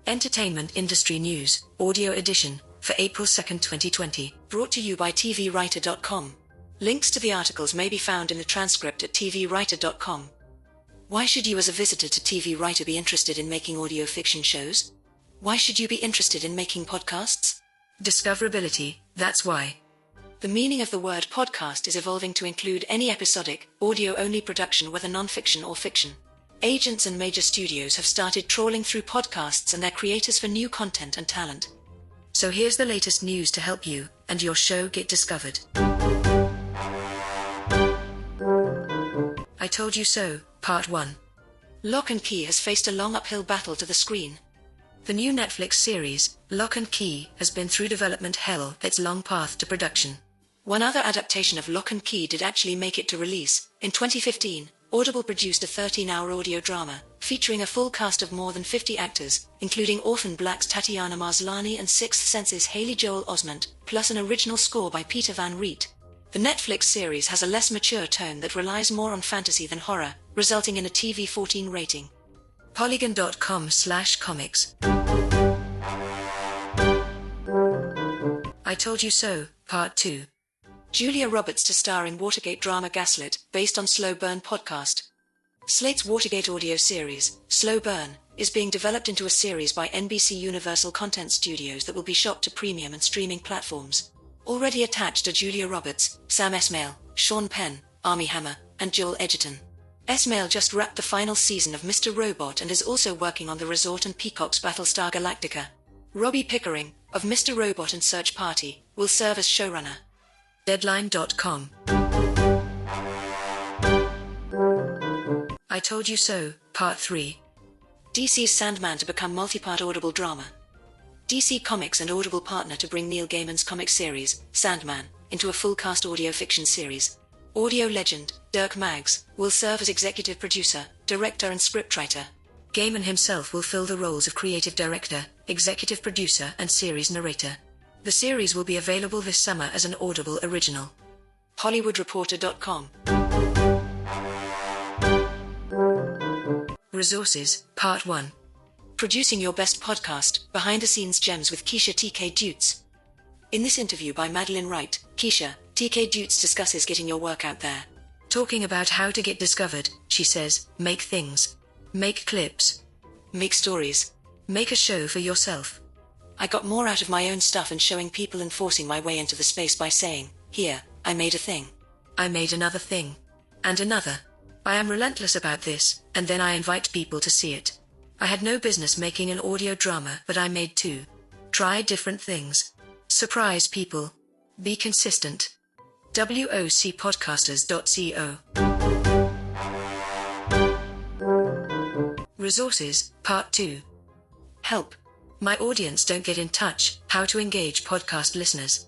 Entertainment Industry News, Audio Edition, for April 2nd, 2020, brought to you by tvwriter.com. Links to the articles may be found in the transcript at tvwriter.com. Why should you as a visitor to TV Writer be interested in making audio fiction shows? Why should you be interested in making podcasts? Discoverability, that's why. The meaning of the word podcast is evolving to include any episodic, audio-only production, whether non-fiction or fiction. Agents and major studios have started trawling through podcasts and their creators for new content and talent. So here's the latest news to help you and your show get discovered. I Told You So, Part 1. Lock and Key has faced a long uphill battle to the screen. The new Netflix series, Lock and Key, has been through development hell its long path to production. One other adaptation of Lock and Key did actually make it to release. In 2015, Audible produced a 13-hour audio drama, featuring a full cast of more than 50 actors, including Orphan Black's Tatiana Maslany and Sixth Sense's Haley Joel Osment, plus an original score by Peter Van Riet. The Netflix series has a less mature tone that relies more on fantasy than horror, resulting in a TV-14 rating. Polygon.com/comics. I Told You So, Part 2. Julia Roberts to star in Watergate drama Gaslit, based on Slow Burn podcast. Slate's Watergate audio series, Slow Burn, is being developed into a series by NBC Universal Content Studios that will be shot to premium and streaming platforms. Already attached are Julia Roberts, Sam Esmail, Sean Penn, Armie Hammer, and Joel Edgerton. Esmail just wrapped the final season of Mr. Robot and is also working on the Resort and Peacock's Battlestar Galactica. Robbie Pickering, of Mr. Robot and Search Party, will serve as showrunner. Deadline.com. I Told You So, Part 3. DC's Sandman to become multi-part Audible drama. DC Comics and Audible partner to bring Neil Gaiman's comic series, Sandman, into a full-cast audio fiction series. Audio legend, Dirk Maggs, will serve as executive producer, director and scriptwriter. Gaiman himself will fill the roles of creative director, executive producer and series narrator. The series will be available this summer as an Audible original. HollywoodReporter.com. Resources, Part 1. Producing Your Best Podcast, Behind-the-Scenes Gems with Keisha TK Dutes. In this interview by Madeline Wright, Keisha TK Dutes discusses getting your work out there. Talking about how to get discovered, she says, make things. Make clips. Make stories. Make a show for yourself. I got more out of my own stuff and showing people and forcing my way into the space by saying, here, I made a thing. I made another thing. And another. I am relentless about this, and then I invite people to see it. I had no business making an audio drama, but I made two. Try different things. Surprise people. Be consistent. WOCpodcasters.co. Resources, Part 2. Help. My audience don't get in touch, how to engage podcast listeners.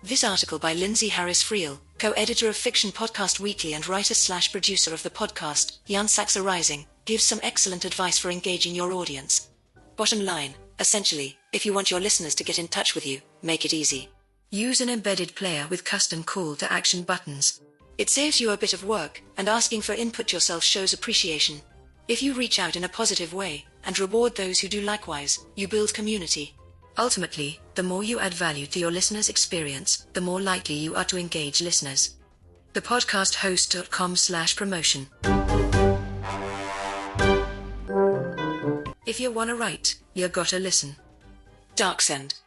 This article by Lindsay Harris Friel, co-editor of Fiction Podcast Weekly and writer/producer of the podcast, Young Saxa Rising, gives some excellent advice for engaging your audience. Bottom line, essentially, if you want your listeners to get in touch with you, make it easy. Use an embedded player with custom call-to-action buttons. It saves you a bit of work, and asking for input yourself shows appreciation. If you reach out in a positive way, and reward those who do likewise, you build community. Ultimately, the more you add value to your listeners' experience, the more likely you are to engage listeners. thepodcasthost.com/promotion. If you wanna write, you gotta listen. Darksend.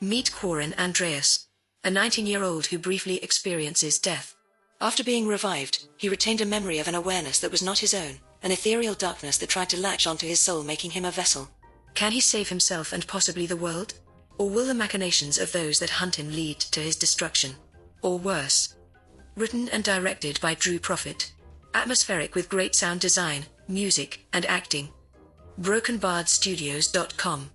Meet Quarren Andreas, a 19-year-old who briefly experiences death. After being revived, he retained a memory of an awareness that was not his own, an ethereal darkness that tried to latch onto his soul, making him a vessel. Can he save himself and possibly the world? Or will the machinations of those that hunt him lead to his destruction? Or worse? Written and directed by Drew Profit. Atmospheric with great sound design, music, and acting. BrokenBardStudios.com.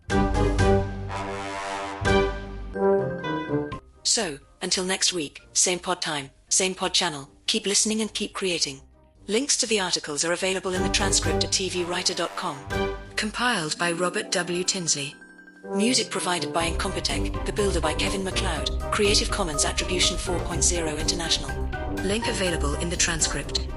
So, until next week, same pod time, same pod channel, keep listening and keep creating. Links to the articles are available in the transcript at tvwriter.com. Compiled by Robert W. Tinsley. Music provided by Incompetech, The Builder by Kevin MacLeod, Creative Commons Attribution 4.0 International. Link available in the transcript.